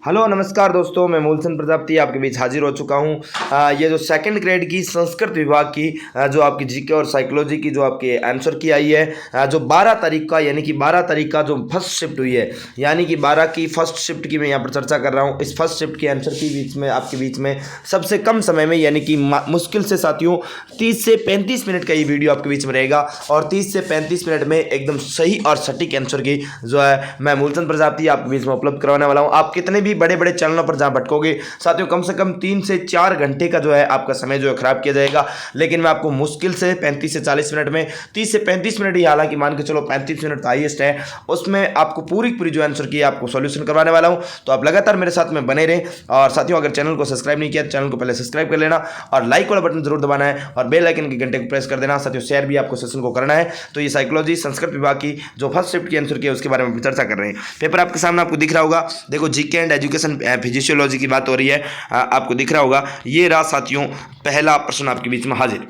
Hello नमस्कार दोस्तों, मैं मूलचंद प्रजापति आपके बीच हाजिर हो चुका हूँ। ये जो सेकंड ग्रेड की संस्कृत विभाग की जो आपकी जीके और साइकोलॉजी की जो आपके आंसर की आई है, जो 12 तारीख का यानी कि 12 तारीख का जो फर्स्ट शिफ्ट हुई है, यानी कि 12 की फर्स्ट शिफ्ट की मैं यहाँ पर चर्चा कर रहा हूँ। इस फर्स्ट शिफ्ट के आंसर की बीच में आपके बीच में सबसे कम समय में यानी कि मुश्किल से साथियों 30 से 35 मिनट का ये वीडियो आपके बीच में रहेगा और 30 से 35 मिनट में एकदम सही और सटीक आंसर की जो है मैं मूलचंद प्रजापति आपके बीच में उपलब्ध करवाने वाला हूँ। आप कितने भी बड़े बड़े चैनलों पर जहां भटकोगे साथियों, कम से कम 3 से 4 घंटे का जो है आपका समय जो है खराब किया जाएगा, लेकिन मैं आपको मुश्किल से 35 से 40 मिनट में 30 से 35 मिनट ही, हालांकि मान के चलो 35 मिनट हाईएस्ट है, उसमें आपको पूरी जो आंसर की आपको सॉल्यूशन करवाने वाला हूं। तो आप लगातार मेरे साथ में बने रहें और साथियों अगर चैनल को सब्सक्राइब नहीं किया तो चैनल को पहले सब्सक्राइब कर लेना और लाइक वाला बटन जरूर दबाना है और बेल आइकन के घंटे को प्रेस कर देना। साथियों शेयर भी आपको सेशन को करना है। तो ये साइकोलॉजी संस्कृत विभाग की जो फर्स्ट शिफ्ट की आंसर की है उसके बारे में चर्चा कर रहे हैं। पेपर आपके सामने आपको दिख रहा होगा, देखो जीके एंड एजुकेशन फिजिशियोलॉजी की बात हो रही है, आपको दिख रहा होगा। ये रहा साथियों पहला प्रश्न आपके बीच में हाजिर।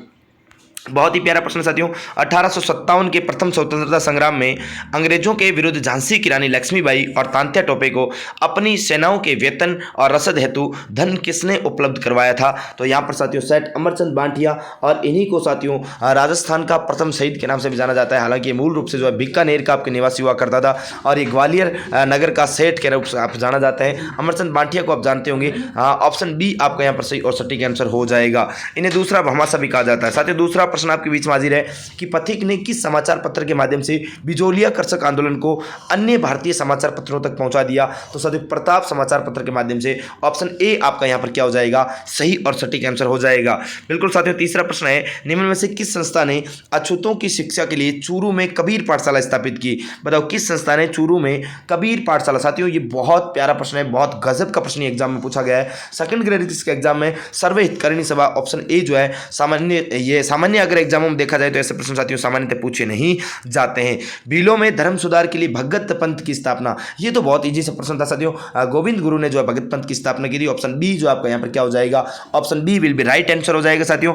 बहुत ही प्यारा प्रश्न साथियों। 1857 के प्रथम स्वतंत्रता संग्राम में अंग्रेजों के विरुद्ध झांसी की रानी लक्ष्मीबाई और तांत्या टोपे को अपनी सेनाओं के वेतन और रसद हेतु धन किसने उपलब्ध करवाया था? तो यहाँ पर साथियों सेठ अमरचंद बांटिया, और इन्हीं को साथियों राजस्थान का प्रथम शहीद के नाम से भी जाना जाता है। हालांकि मूल रूप से जो है बीकानेर का आपके निवासी हुआ करता था और ये ग्वालियर नगर का सेठ के रूप से आप जाना जाता है। अमरचंद बांटिया को आप जानते होंगे। ऑप्शन बी आपका यहाँ पर सही और सटीक आंसर हो जाएगा। इन्हें दूसरा भामाशाह भी कहा जाता है। साथियों दूसरा प्रश्न आपके बीच में हाजिर है कि पथिक ने किस समाचार पत्र के माध्यम से बिजोलिया कृषक आंदोलन को अन्य भारतीय समाचार पत्रों तक पहुंचा दिया? तो साथियों प्रताप समाचार पत्र के माध्यम से। ऑप्शन ए आपका यहां पर क्या हो जाएगा? सही और सटीक आंसर हो जाएगा। बिल्कुल साथियों तीसरा प्रश्न है, निम्न में से किस संस्था ने अछूतों की शिक्षा के लिए चूरू में कबीर पाठशाला स्थापित की? बताओ किस संस्था ने चूरू में कबीर पाठशाला? साथियों ये बहुत प्यारा प्रश्न है, बहुत गजब का प्रश्न एग्जाम में पूछा गया है। सेकंड ग्रेड के एग्जाम में सर्वे हितकारिणी सभा ऑप्शन ए जो है सामान्य अगर एग्जामों में देखा जाए तो ऐसे प्रश्न साथियों सामान्यतः पूछे नहीं जाते हैं। बिलों में धर्म सुधार के लिए भगत पंथ की स्थापना, ये तो बहुत इजी सा प्रश्न था साथियों। गोविंद गुरु ने जो है भगत पंथ की स्थापना की थी। ऑप्शन बी जो आपका यहाँ पर क्या हो जाएगा? Option B will be right answer हो जाएगा साथियों।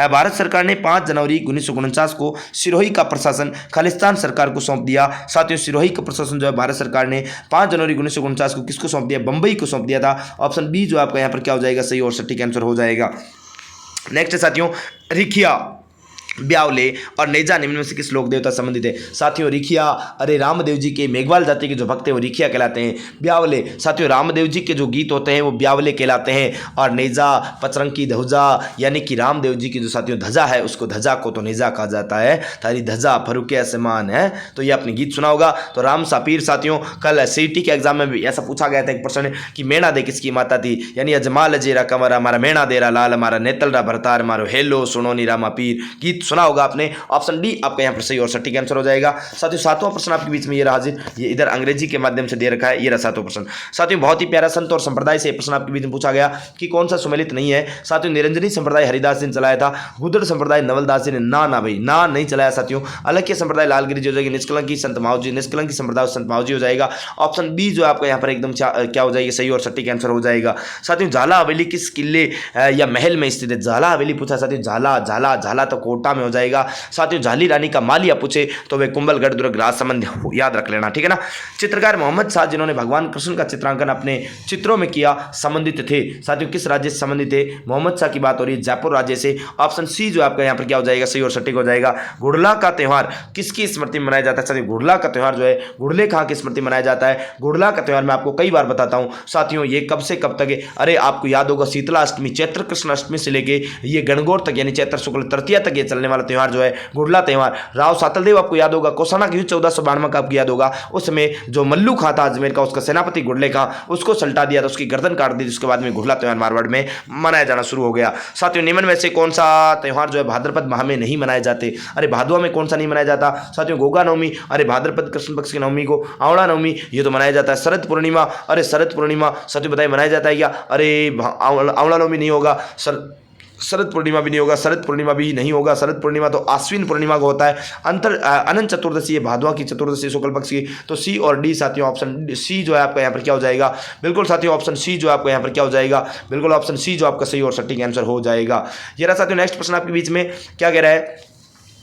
भारत सरकार ने 5 जनवरी 1949 को सिरोही का प्रशासन खालिस्तान सरकार को सौंप दिया। साथियों सिरोही का प्रशासन जो है भारत सरकार ने 5 जनवरी 1949 को किसको सौंप दिया? बंबई को सौंप दिया था। ऑप्शन बी जो आपका यहाँ पर क्या हो जाएगा? सही और सटीक आंसर हो जाएगा। नेक्स्ट साथियों रिखिया, ब्यावले और नेजा निम्न में से किस लोक देवता संबंधित है? साथियों रिखिया, अरे रामदेव जी के मेघवाल जाति के जो भक्त हैं वो रिखिया कहलाते हैं। ब्यावले साथियों रामदेव जी के जो गीत होते हैं वो ब्यावले कहलाते हैं। और नेजा पचरंगी ध्वजा, यानी कि रामदेव जी की जो साथियों ध्वजा है उसको ध्वजा को तो नेजा कहा जाता है। तारी ध्वजा फरुके समान है, तो ये आपने गीत सुना होगा। तो राम सापीर साथियों कल सीटी के एग्जाम में भी ऐसा पूछा गया था एक प्रश्न कि मेणा दे किसकी माता थी? यानी अजमाल जेरा कमरा मारा मेणा देरा लाल मारा नेतलरा भरतार मारो हेलो सुनो नी रामा पीर, गीत सुना होगा आपने। ऑप्शन डी आपका यहां पर सही और सटीक आंसर हो जाएगा। साथियों सातवां प्रश्न आपके बीच में ये रहा हाजिर, ये इधर अंग्रेजी के माध्यम से दे रखा है। ये रहा सातवां प्रश्न। साथियों बहुत ही प्यारा संत और संप्रदाय से प्रश्न आपके बीच में पूछा गया कि कौन सा सुमेलित नहीं है? साथियों निरंजनी संप्रदाय हरिदास जी ने चलाया था। गुदड़ संप्रदाय नवलदास जी ने ना भाई ना नहीं चलाया साथियों। अलख्य संप्रदाय लालगिरी जी हो जाएगी। निष्कलंकी संत मावजी, निष्कलंकी संप्रदाय संत मावजी हो जाएगा। ऑप्शन बी जो आपका यहाँ पर एकदम क्या हो जाएगी? सही और सटीक आंसर हो जाएगा। साथियों झाला हवेली किस किले या महल में स्थित है? झाला हवेली पूछा साथियों, झाला झाला झाला तो कोटा में हो जाएगा। साथियों झाली रानी का मालिया पूछे तो वे कुंभलगढ़ दुर्ग राजसमंद याद रख लेना, ठीक है ना। चित्रकार मोहम्मद शाह जिन्होंने भगवान कृष्ण का चित्रांकन अपने चित्रों में किया संबंधित थे? साथियों किस राज्य से संबंधित थे? मोहम्मद शाह की बात हो रही है जयपुर राज्य से। ऑप्शन सी जो आपका यहाँ पर क्या हो जाएगा? सही और सटीक हो जाएगा। घुड़ला का त्यौहार किसकी स्मृति में मनाया जाता है? साथियों घुड़ला का त्यौहार जो है घुड़ले खां की स्मृति में मनाया जाता है। घुड़ला का त्यौहार मैं आपको कई बार बताता हूँ साथियों, ये कब से कब तक है? अरे आपको याद होगा शीतला अष्टमी चैत्र कृष्ण अष्टमी से लेके ये गणगौर तक यानी चैत्र शुक्ल तृतीया तक ये चलने वाला त्यौहार जो है घुड़ला त्यौहार। राव सातलदेव आपको याद होगा, कोसाना का युद्ध 1492 का आपको याद होगा, उसमें जो मल्लू खां था अजमेर का, उसका सेनापति घुड़ले खां, उसको सल्टा दिया था, उसकी गर्दन काट दी, जिसके बाद में घुड़ला त्यौहार मारवाड़ में मनाया जाना शुरू हो गया। साथियों निम्न में से कौन सा त्यौहार जो है भाद्रपद माह में नहीं मनाए जाते? अरे भादुआ में कौन सा नहीं मनाया जाता? साथियों गोगा नवमी, अरे भाद्रपद कृष्ण पक्ष की नवमी को। आंवला नवमी ये तो मनाया जाता है। शरद पूर्णिमा, अरे शरद पूर्णिमा साथियों बताइए मनाया जाता है क्या? अरे आंवला नवमी नहीं होगा, शरद पूर्णिमा भी नहीं होगा, शरद पूर्णिमा भी नहीं होगा। शरद पूर्णिमा तो आश्विन पूर्णिमा को होता है। अनंत चतुर्दशी भादवा की चतुर्दशी शुक्ल पक्ष की। तो सी और डी साथियों ऑप्शन सी जो है आपका यहाँ पर क्या हो जाएगा? बिल्कुल साथियों ऑप्शन सी जो आपका यहाँ पर क्या हो जाएगा? बिल्कुल ऑप्शन सी जो आपका सही और सटीक आंसर हो जाएगा। ये रहा साथियों नेक्स्ट प्रश्न आपके बीच में क्या कह रहा है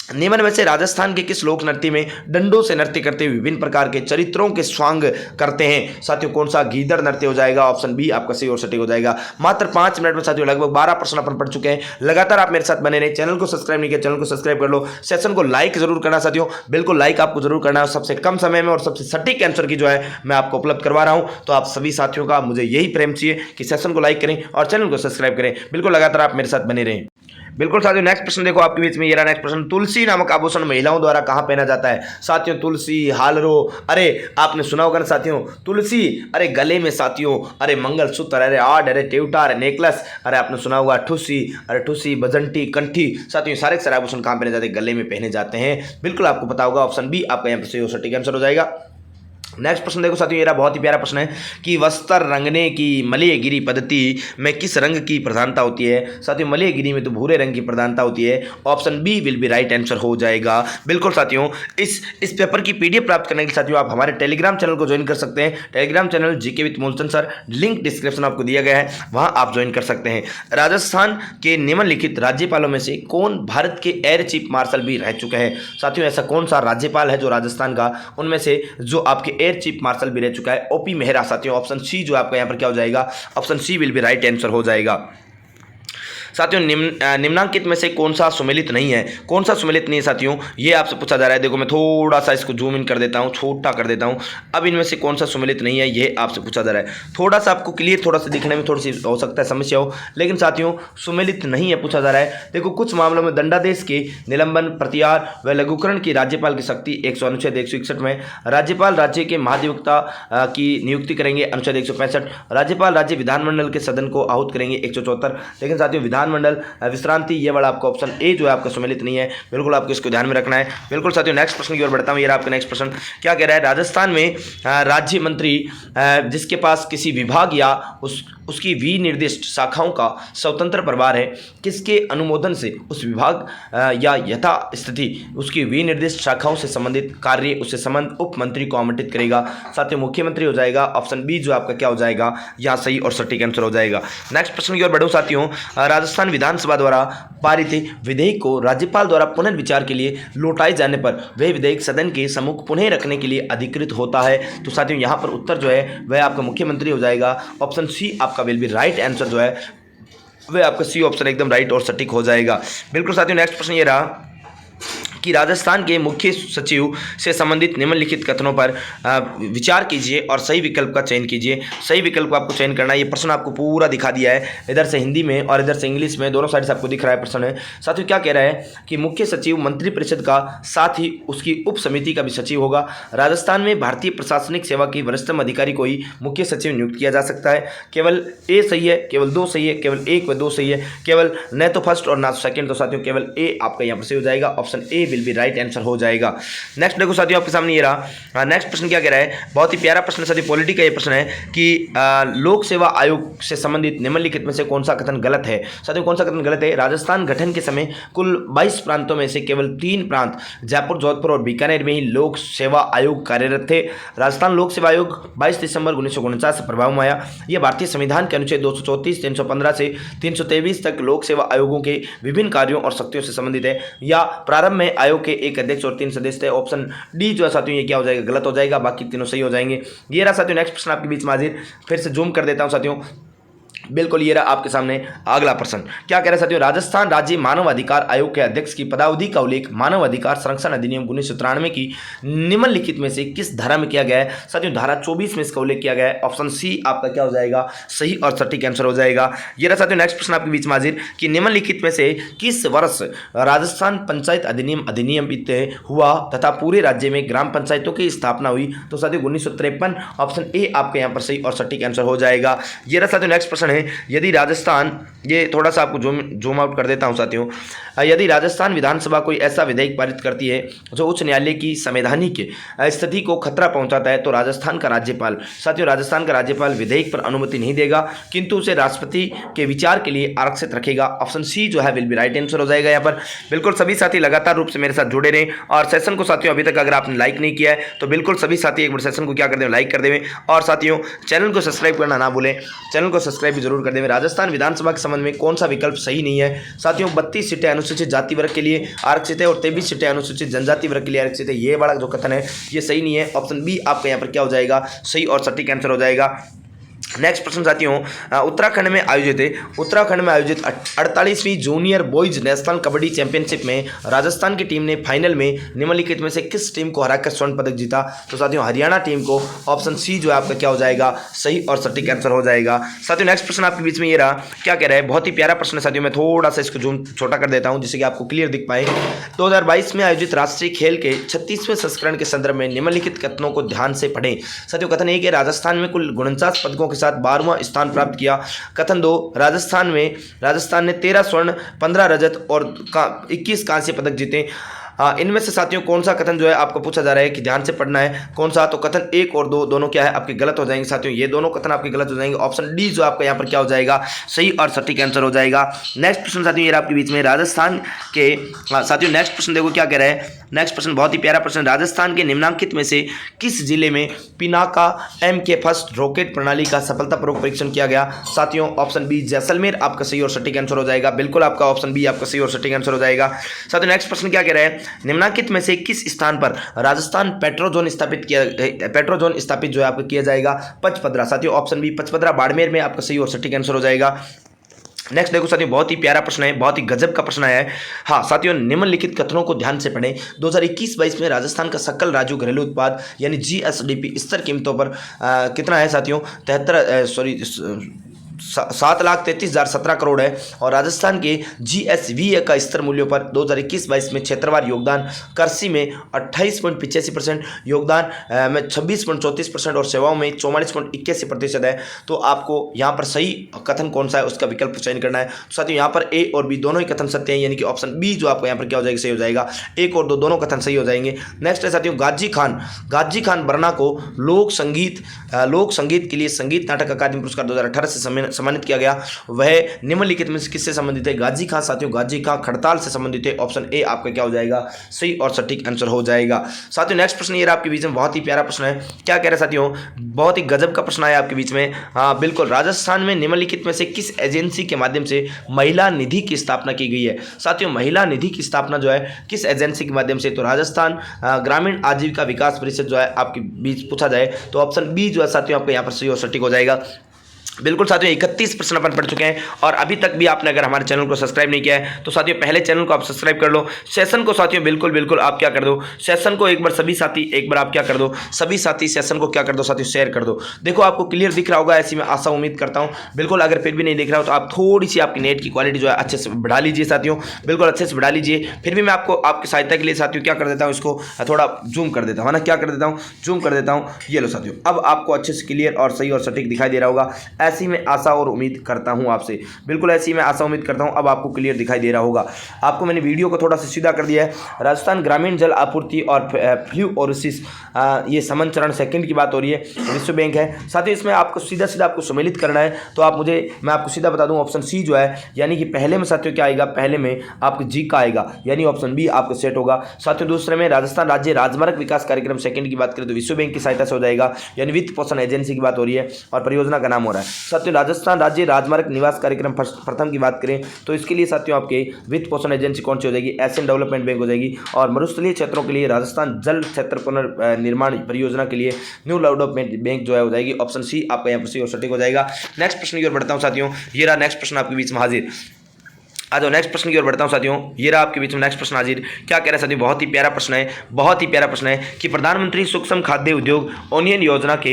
निम्न में से राजस्थान के किस लोक नृत्य में डंडों से नृत्य करते हुए विभिन्न प्रकार के चरित्रों के स्वांग करते हैं? साथियों कौन सा गीदड़ नृत्य हो जाएगा? ऑप्शन बी आपका सही और सटीक हो जाएगा। मात्र 5 मिनट में साथियों लगभग 12 प्रश्न अपन पढ़ चुके हैं। लगातार आप मेरे साथ बने रहे। चैनल को सब्सक्राइब नहीं किया, चैनल को सब्सक्राइब कर लो। सेशन को लाइक जरूर करना साथियों, बिल्कुल लाइक आपको जरूर करना है। सबसे कम समय में और सबसे सटीक आंसर की जो है मैं आपको उपलब्ध करवा रहा हूं। तो आप सभी साथियों का मुझे यही प्रेम चाहिए कि सेशन को लाइक करें और चैनल को सब्सक्राइब करें। बिल्कुल लगातार आप मेरे साथ बने रहें। बिल्कुल साथियों, नेक्स्ट प्रश्न देखो आपके बीच में ये रहा। नेक्स्ट प्रश्न, तुलसी नामक आभूषण महिलाओं द्वारा कहां पहना जाता है? साथियों तुलसी, हालरो, अरे आपने सुना होगा ना साथियों तुलसी, अरे गले में साथियों, अरे मंगलसूत्र, अरे आड, अरे टेवटा, अरे नेकलेस, अरे आपने सुना होगा ठुसी, अरे ठुसी, बजंटी, कंठी। साथियों सारे के सारे आभूषण कहां पहने जाते हैं? गले में पहने जाते हैं। बिल्कुल आपको पता होगा, ऑप्शन बी आपका यहाँ पर सही और सटीक आंसर हो जाएगा। नेक्स्ट प्रश्न देखो साथियों, ये बहुत ही प्यारा प्रश्न है कि वस्त्र रंगने की मलयगिरी पद्धति में किस रंग की प्रधानता होती है? साथियों मलयगिरी में तो भूरे रंग की प्रधानता होती है। Option B will be right answer हो जाएगा। बिल्कुल साथियों, इस पेपर की पीडीएफ प्राप्त करने के लिए साथियों आप हमारे टेलीग्राम चैनल को ज्वाइन कर सकते हैं। Telegram channel GK with Moolchand sir, link description आपको दिया गया है, वहां आप ज्वाइन कर सकते हैं। राजस्थान के निम्नलिखित राज्यपालों में से कौन भारत के एयर चीफ मार्शल भी रह चुके हैं? साथियों ऐसा कौन सा राज्यपाल है जो राजस्थान का, उनमें से जो आपके एयर चीफ मार्शल भी रह चुका है? ओपी मेहरा। साथियों ऑप्शन सी जो आपका यहां पर क्या हो जाएगा? Option C will be right answer हो जाएगा। साथियों निम्नांकित में से कौन सा सुमेलित नहीं है? कौन सा सुमेलित नहीं है साथियों, ये आपसे पूछा जा रहा है। देखो मैं थोड़ा सा इसको जूम इन कर देता हूँ, छोटा कर देता हूँ। अब इनमें से कौन सा सुमेलित नहीं है, ये आपसे पूछा जा रहा है। थोड़ा सा आपको क्लियर, थोड़ा सा दिखने में थोड़ी सी हो सकता है समस्या हो, लेकिन साथियों सुमेलित नहीं है पूछा जा रहा है। देखो कुछ मामलों में दंडादेश के निलंबन, प्रत्याहार व लघुकरण की राज्यपाल की शक्ति अनुच्छेद 161 में। राज्यपाल राज्य के महाधिवक्ता की नियुक्ति करेंगे, अनुच्छेद 165। राज्यपाल राज्य विधानमंडल के सदन को आहूत करेंगे, 174। लेकिन साथियों विधानमंडल विश्रांति, ये वाला आपका ऑप्शन ए जो है आपका सुमेलित नहीं है। बिल्कुल आपको इसको ध्यान में रखना है। बिल्कुल साथियों नेक्स्ट प्रश्न की ओर बढ़ता हूं। ये आपका नेक्स्ट प्रश्न क्या कह रहा है? राजस्थान में राज्य मंत्री जिसके पास किसी विभाग या उसकी विनिर्दिष्ट शाखाओं का स्वतंत्र प्रभार है, किसके अनुमोदन से उस विभाग या यथा स्थिति उसकी विनिर्दिष्ट शाखाओं से संबंधित कार्य उससे संबंध उप मंत्री को आवंटित करेगा? साथियों मुख्यमंत्री हो जाएगा। ऑप्शन बी जो आपका क्या हो जाएगा? यहाँ सही और सटीक आंसर हो जाएगा। नेक्स्ट प्रश्न की ओर बढ़ो साथियों। राजस्थान विधानसभा द्वारा पारित विधेयक को राज्यपाल द्वारा पुनर्विचार के लिए लौटाए जाने पर वह विधेयक सदन के सम्मुख पुनः रखने के लिए अधिकृत होता है। तो साथियों यहाँ पर उत्तर जो है वह आपका मुख्यमंत्री हो जाएगा। ऑप्शन सी आपका विल बी राइट आंसर जो है वह आपका सी ऑप्शन एकदम राइट और सटीक हो जाएगा। बिल्कुल साथियों नेक्स्ट प्रश्न ये रहा कि राजस्थान के मुख्य सचिव से संबंधित निम्नलिखित कथनों पर विचार कीजिए और सही विकल्प का चयन कीजिए। सही विकल्प को आपको चयन करना है। ये प्रश्न आपको पूरा दिखा दिया है, इधर से हिंदी में और इधर से इंग्लिश में, दोनों साइड से आपको दिख रहा है प्रश्न है। साथियों क्या कह रहा है कि मुख्य सचिव मंत्रिपरिषद का साथ ही उसकी उप समिति का भी सचिव होगा। राजस्थान में भारतीय प्रशासनिक सेवा के वरिष्ठतम अधिकारी को ही मुख्य सचिव नियुक्त किया जा सकता है। केवल ए सही है, केवल 2 सही है, केवल 1 व 2 सही है, केवल न तो फर्स्ट और ना सेकंड। तो साथियों केवल ए आपका यहाँ पर सही हो जाएगा। Option A will be right answer हो जाएगा। नेक्स्ट देखो साथियों आपके सामने ये रहा। नेक्स्ट प्रश्न क्या कह रहा है? बहुत ही प्यारा प्रश्न साथियों, पॉलिटी का ये प्रश्न है कि लोक सेवा आयोग से संबंधित निम्नलिखित में से कौन सा कथन गलत है? साथियों कौन सा कथन गलत है? राजस्थान गठन के समय कुल 22 प्रांतों में से केवल 3 प्रांत जयपुर, जोधपुर और बीकानेर में ही लोक सेवा आयोग कार्यरत थे। राजस्थान लोक सेवा आयोग 22 दिसंबर 1949 से प्रभाव में आया। यह भारतीय संविधान के अनुच्छेद 234, 315 से 323 तक लोक सेवा आयोगों के विभिन्न कार्यों और शक्तियों से संबंधित है। या प्रारंभ में आयोग के एक अध्यक्ष और 3 सदस्य थे। ऑप्शन डी जो है साथियों ये क्या हो जाएगा? गलत हो जाएगा। बाकी तीनों सही हो जाएंगे। ये रहा साथियों नेक्स्ट प्रश्न आपके बीच में हाजिर। फिर से जूम कर देता हूं साथियों। बिल्कुल ये रहा आपके सामने अगला प्रश्न। क्या कह रहे हैं साथियों? राजस्थान राज्य मानव अधिकार आयोग के अध्यक्ष की पदावधि का उल्लेख मानव अधिकार संरक्षण अधिनियम 1993 की निम्नलिखित में से किस धारा में किया गया है? साथियों धारा 24 में इसका उल्लेख किया गया है। ऑप्शन सी आपका क्या हो जाएगा? सही और सटीक आंसर हो जाएगा। ये रहा साथियों नेक्स्ट प्रश्न आपके बीच में हाजिर कि निम्नलिखित में से किस वर्ष राजस्थान पंचायत अधिनियमित हुआ तथा पूरे राज्य में ग्राम पंचायतों की स्थापना हुई? तो साथियों 1953। ऑप्शन ए आपके यहाँ पर सही और सटीक आंसर हो जाएगा। ये रहा साथियों नेक्स्ट प्रश्न है। यदि राजस्थान, ये थोड़ा सा आपको जूम आउट कर देता हूं साथियों, यदि राजस्थान विधानसभा कोई ऐसा विधेयक पारित करती है जो उच्च न्यायालय की संवैधानिक स्थिति को खतरा पहुंचाता है तो राजस्थान का राज्यपाल, साथियों राजस्थान का राज्यपाल विधेयक पर अनुमति नहीं देगा किंतु उसे राष्ट्रपति के विचार के लिए आरक्षित रखेगा। ऑप्शन सी जो है विल बी राइट आंसर हो जाएगा यहाँ पर। बिल्कुल सभी साथी लगातार रूप से मेरे साथ जुड़े रहें और सेशन को साथियों अभी तक अगर आपने लाइक नहीं किया है तो बिल्कुल सभी साथी एक बार सेशन को क्या कर दें, लाइक कर दें और साथियों चैनल को सब्सक्राइब करना ना भूलें। चैनल को सब्सक्राइब सब्सक्राइब भी जरूर कर दें। राजस्थान विधानसभा के संबंध में कौन सा विकल्प सही नहीं है साथियों? 32 सीटें अनुसूचित जाति वर्ग के लिए आरक्षित है और 23 सीटें अनुसूचित जनजाति वर्ग के लिए आरक्षित है। ये वाला जो कथन है ये सही नहीं है। ऑप्शन बी आपका यहाँ पर क्या हो जाएगा? सही और सटीक आंसर हो जाएगा। नेक्स्ट प्रश्न साथियों, उत्तराखंड में आयोजित 48वीं junior boys national kabaddi championship में राजस्थान की टीम ने फाइनल में निम्नलिखित में से किस टीम को हराकर स्वर्ण पदक जीता? तो साथियों हरियाणा टीम को। ऑप्शन सी जो है आपका क्या हो जाएगा? सही और सटीक आंसर हो जाएगा। साथियों नेक्स्ट प्रश्न आपके बीच में ये रहा, क्या कह रहा है? बहुत ही प्यारा प्रश्न है साथियों, मैं थोड़ा सा इसको जूम छोटा कर देता हूं जिससे कि आपको क्लियर दिख पाए। 2022 में आयोजित राष्ट्रीय खेल के 36वें संस्करण के संदर्भ में निम्नलिखित कथनों को ध्यान से पढ़ें। साथियों कथन 1 है, राजस्थान में कुल 49 पदकों के साथ 12वां स्थान प्राप्त किया। कथन 2, राजस्थान ने 13 स्वर्ण, 15 रजत और 21 कांस्य पदक जीते। इनमें से साथियों कौन सा कथन जो है आपको पूछा जा रहा है कि ध्यान से पढ़ना है कौन सा? तो कथन 1 और 2 दोनों क्या है आपके गलत हो जाएंगे साथियों। ये दोनों कथन आपके गलत हो जाएंगे। ऑप्शन डी जो आपका यहाँ पर क्या हो जाएगा? सही और सटीक आंसर हो जाएगा। नेक्स्ट प्रश्न साथियों ये आपके बीच में राजस्थान के साथियों नेक्स्ट प्रश्न देखो क्या कह रहा है। नेक्स्ट प्रश्न बहुत ही प्यारा प्रश्न, राजस्थान के निम्नलिखित में से किस जिले में पिनाका MK फर्स्ट रॉकेट प्रणाली का सफलतापूर्वक परीक्षण किया गया? साथियों ऑप्शन बी जैसलमेर आपका सही और सटीक आंसर हो जाएगा। बिल्कुल आपका ऑप्शन बी आपका सही और सटीक आंसर हो जाएगा। साथियों नेक्स्ट प्रश्न क्या कह रहा है, निम्नलिखित में से किस स्थान पर राजस्थान पेट्रोजोन स्थापित जो है आपको किया जाएगा? पचपदरा। साथियों ऑप्शन बी पचपदरा बाड़मेर में आपका सही और सटीक आंसर हो जाएगा। नेक्स्ट देखो साथियों बहुत ही प्यारा प्रश्न है, बहुत ही गजब का प्रश्न है। हाँ साथियों निम्नलिखित कथनों को ध्यान से पढ़ें। 2021-22 में राजस्थान का सकल राजू घरेलू उत्पाद यानी GSDP स्तर कीमतों पर कितना है साथियों? 7,33,017 करोड़ है। और राजस्थान के GSVA का स्तर मूल्यों पर 2021-22 में क्षेत्रवार योगदान कृषि में 28.85%, योगदान में 26.34% और सेवाओं में 44.81% है। तो आपको यहाँ पर सही कथन कौन सा है उसका विकल्प चयन करना है। तो साथियों यहाँ पर ए और बी दोनों ही कथन सत्य हैं, यानी कि ऑप्शन बी जो आपको यहाँ पर क्या हो जाएगा? सही हो जाएगा। 1 और 2 दोनों कथन सही हो जाएंगे। नेक्स्ट है साथियों गाजी खान बरना को लोक संगीत के लिए संगीत नाटक अकादमी पुरस्कार 2018 से सम्मानित किया गया। वह निम्नलिखित में से किससे संबंधित है? गाजी खान। साथियों गाजी खान खड़ताल से संबंधित है। ऑप्शन ए आपका क्या हो जाएगा? सही और सटीक आंसर हो जाएगा। साथियों नेक्स्ट प्रश्न ये आपके बीच में बहुत ही प्यारा प्रश्न है, क्या कह रहे हैं साथियों? बहुत ही गजब का प्रश्न है आपके बीच में। हाँ बिल्कुल, राजस्थान में निम्नलिखित में से किस एजेंसी के माध्यम से महिला निधि की स्थापना की गई है? साथियों महिला निधि की स्थापना जो है किस एजेंसी के माध्यम से? तो राजस्थान ग्रामीण आजीविका विकास परिषद जो है आपके बीच पूछा जाए तो ऑप्शन बी जो है साथियों आपका यहाँ पर सही और सटीक हो जाएगा। बिल्कुल साथियों 31 प्रश्न अपन पढ़ चुके हैं और अभी तक भी आपने अगर हमारे चैनल को सब्सक्राइब नहीं किया है तो साथियों पहले चैनल को आप सब्सक्राइब कर लो। सेशन को साथियों बिल्कुल आप क्या कर दो, सेशन को एक बार सभी साथी एक बार आप क्या कर दो, सभी साथी सेशन को क्या कर दो साथियों? शेयर कर दो। देखो आपको क्लियर दिख रहा होगा, ऐसी मैं आशा उम्मीद करता हूँ। बिल्कुल अगर फिर भी नहीं दिख रहा हो तो आप थोड़ी सी आपकी नेट की क्वालिटी जो है अच्छे से बढ़ा लीजिए साथियों, बिल्कुल अच्छे से बढ़ा लीजिए। फिर भी मैं आपको आपकी सहायता के लिए साथियों क्या कर देता हूँ, इसको थोड़ा जूम कर देता हूँ, है ना? क्या कर देता हूँ? जूम कर देता हूँ। ये लो साथियों, अब आपको अच्छे से क्लियर और सही और सटीक दिखाई दे रहा होगा। ऐसी में आशा और उम्मीद करता हूं आपसे, बिल्कुल ऐसी मैं आशा उम्मीद करता हूं अब आपको क्लियर दिखाई दे रहा होगा। आपको मैंने वीडियो को थोड़ा सा सीधा कर दिया है। राजस्थान ग्रामीण जल आपूर्ति और फ्लूओरिसिस ये समन चरण सेकंड की बात हो रही है, विश्व बैंक है साथियों। इसमें आपको सीधा आपको सम्मिलित करना है तो मैं आपको सीधा बता दूं ऑप्शन सी जो है, यानी कि पहले में साथियों क्या आएगा? पहले में आपको जी का आएगा, यानी ऑप्शन बी आपको सेट होगा। साथियों दूसरे में राजस्थान राज्य राजमार्ग विकास कार्यक्रम सेकंड की बात करें तो विश्व बैंक की सहायता से हो जाएगा, यानी वित्त पोषण एजेंसी की बात हो रही है और परियोजना का नाम हो रहा है। साथियों राजस्थान राज्य राजमार्ग निवास कार्यक्रम प्रथम की बात करें तो इसके लिए साथियों आपके वित्त पोषण एजेंसी कौन सी हो जाएगी? एशियन डेवलपमेंट बैंक हो जाएगी। और मरुस्थलीय क्षेत्रों के लिए राजस्थान जल क्षेत्र पुनर्निर्माण परियोजना के लिए न्यू डेवलपमेंट बैंक जो है हो जाएगी। ऑप्शन सी आपका यहाँ पर सही और सटीक हो जाएगा। नेक्स्ट प्रश्न की ओर बढ़ता हूँ साथियों, ये रहा नेक्स्ट प्रश्न आपके बीच में हाजिर। आ जाओ नेक्स्ट प्रश्न की ओर बढ़ता हूं साथियों, ये रहा आपके बीच में नेक्स्ट प्रश्न हाजिर। क्या कह रहे हैं साथियों? बहुत ही प्यारा प्रश्न है, बहुत ही प्यारा प्रश्न है कि प्रधानमंत्री सूक्ष्म खाद्य उद्योग ओनियन योजना के